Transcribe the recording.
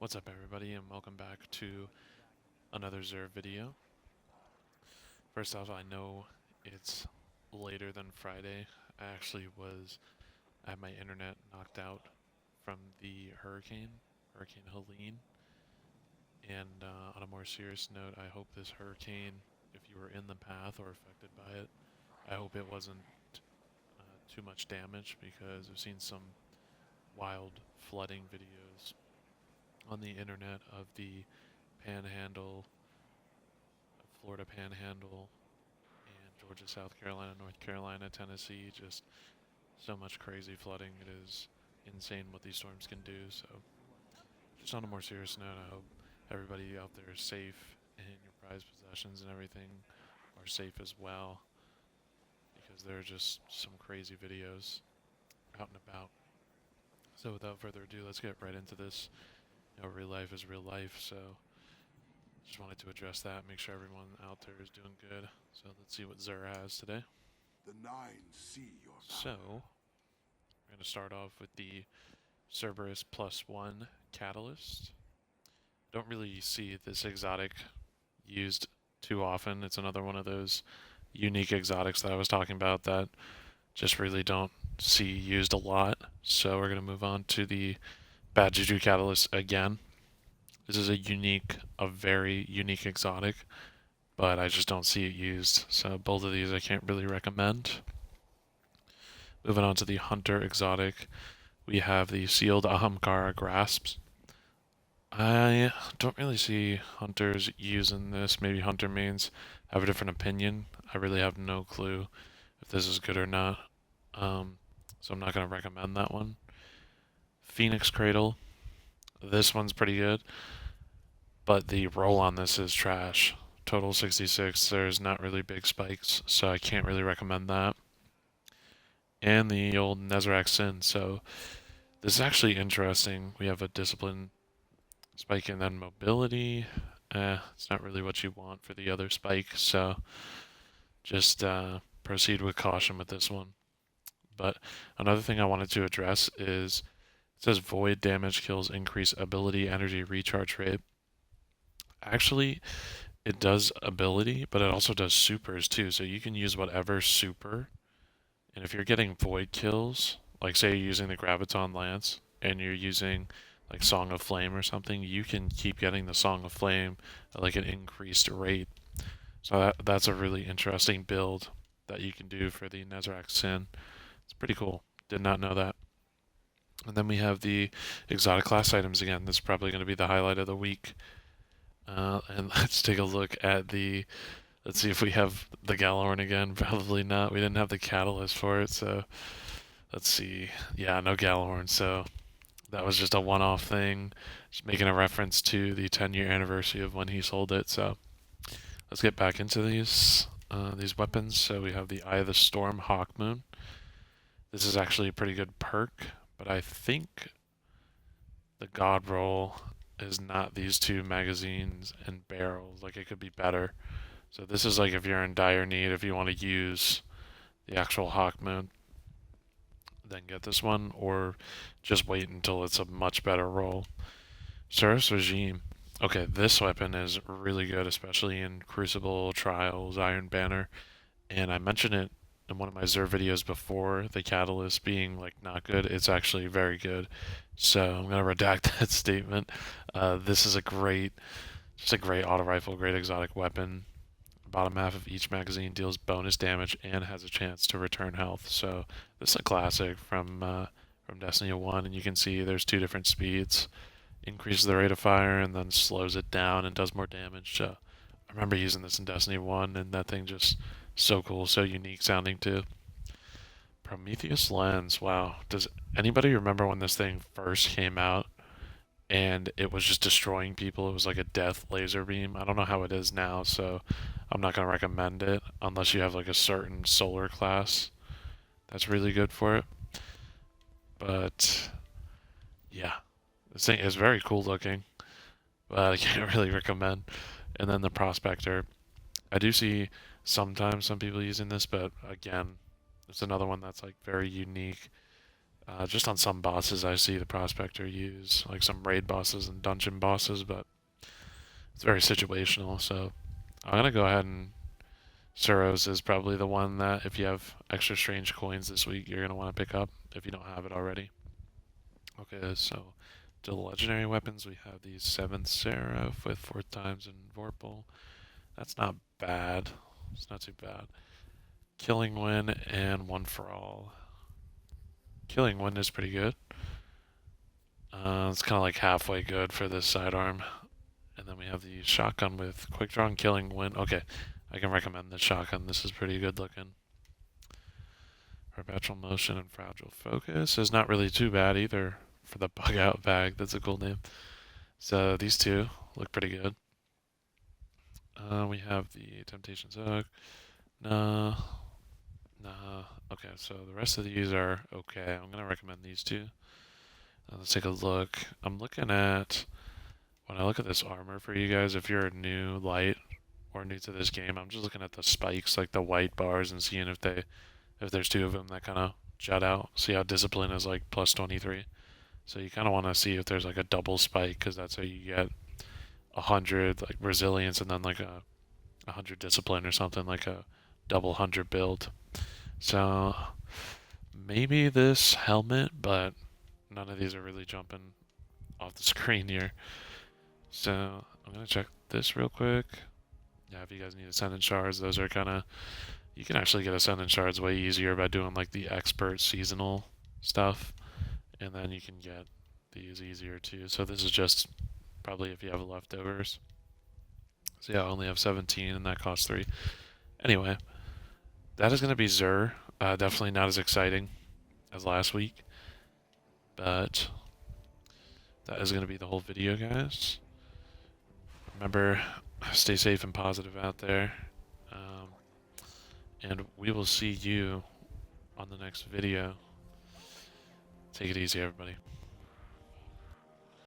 What's up everybody and welcome back to another Zerv video. First off, I know it's later than Friday. I actually had my internet knocked out from the Hurricane Helene. And on a more serious note, I hope this hurricane, if you were in the path or affected by it, I hope it wasn't too much damage because I've seen some wild flooding videos on the internet of the Panhandle, Florida Panhandle, and Georgia, South Carolina, North Carolina, Tennessee. Just so much crazy flooding. It is insane what these storms can do. So, just on a more serious note, I hope everybody out there is safe and your prized possessions and everything are safe as well, because there are just some crazy videos out and about. So, without further ado, let's get right into this. Real life is real life, so just wanted to address that, make sure everyone out there is doing good. So let's see what Xur has today. The Nine see your power. So, we're going to start off with the Cerberus +1 Catalyst. Don't really see this exotic used too often. It's another one of those unique exotics that I was talking about that just really don't see used a lot. So we're going to move on to the Bad Juju Catalyst again. This is a very unique exotic, but I just don't see it used. So both of these I can't really recommend. Moving on to the Hunter exotic, we have the Sealed Ahamkara Grasps. I don't really see hunters using this. Maybe hunter mains have a different opinion. I really have no clue if this is good or not. So I'm not going to recommend that one. Phoenix Cradle. This one's pretty good, but the roll on this is trash. Total 66. There's not really big spikes, so I can't really recommend that. And the old Nezarec Sin. So this is actually interesting. We have a discipline spike and then mobility. It's not really what you want for the other spike, so just proceed with caution with this one. But another thing I wanted to address is it says void damage kills increase ability energy recharge rate. Actually, it does ability, but it also does supers too. So you can use whatever super. And if you're getting void kills, like say you're using the Graviton Lance and you're using like Song of Flame or something, you can keep getting the Song of Flame at like an increased rate. So that's a really interesting build that you can do for the Nezarec Sin. It's pretty cool. Did not know that. And then we have the exotic class items again. This is probably going to be the highlight of the week. And let's take a look at the. Let's see if we have the Gjallarhorn again. Probably not. We didn't have the catalyst for it, so let's see. Yeah, no Gjallarhorn. So that was just a one-off thing, just making a reference to the 10-year anniversary of when he sold it. So let's get back into these weapons. So we have the Eye of the Storm Hawkmoon. This is actually a pretty good perk, but I think the God Roll is not these two magazines and barrels. Like it could be better. So this is like if you're in dire need, if you want to use the actual Hawkmoon, then get this one, or just wait until it's a much better roll. Cerus Regime. Okay, this weapon is really good, especially in Crucible, Trials, Iron Banner, and I mentioned it in one of my Xur videos before, the Catalyst being like not good. It's actually very good. So I'm gonna redact that statement. This is just a great auto rifle, great exotic weapon. Bottom half of each magazine deals bonus damage and has a chance to return health. So this is a classic from Destiny 1, and you can see there's two different speeds. Increases the rate of fire and then slows it down and does more damage. So I remember using this in Destiny 1, and that thing just so cool, so unique sounding too. Prometheus Lens. Wow. Does anybody remember when this thing first came out and it was just destroying people? It was like a death laser beam. I don't know how it is now, so I'm not going to recommend it unless you have like a certain solar class that's really good for it. But yeah, this thing is very cool looking, but I can't really recommend. And then the Prospector. I do see sometimes some people using this, but again, it's another one that's like very unique. Just on some bosses, I see the prospector use, like some raid bosses and dungeon bosses, but it's very situational. So I'm gonna go ahead and Suros is probably the one that if you have extra strange coins this week, you're gonna want to pick up if you don't have it already. Okay, so to the legendary weapons, we have the 7th Seraph with 4th times and Vorpal. That's not bad. It's not too bad. Killing Wind and One for All. Killing Wind is pretty good. It's kind of like halfway good for this sidearm. And then we have the shotgun with Quick Draw and Killing Wind. Okay, I can recommend the shotgun. This is pretty good looking. Perpetual Motion and Fragile Focus is not really too bad either for the Bug Out bag. That's a cool name. So these two look pretty good. We have the Temptations Hook. Nah. Okay, so the rest of these are okay. I'm gonna recommend these two. Let's take a look. I'm looking at when I look at this armor for you guys. If you're a new light or new to this game, I'm just looking at the spikes, like the white bars, and seeing if there's two of them that kind of jut out. See how discipline is like plus 23. So you kind of want to see if there's like a double spike because that's how you get 100 like resilience and then like a 100 discipline or something like a double 100 build. So maybe this helmet, but none of these are really jumping off the screen here. So I'm gonna check this real quick. Yeah, if you guys need Ascendant Shards, those are kind of you can actually get Ascendant Shards way easier by doing like the expert seasonal stuff, and then you can get these easier too. So this is just probably if you have leftovers. So yeah, I only have 17 and that costs 3. Anyway, that is going to be Xur. Definitely not as exciting as last week, but that is going to be the whole video, guys. Remember, stay safe and positive out there, and we will see you on the next video. Take it easy, everybody.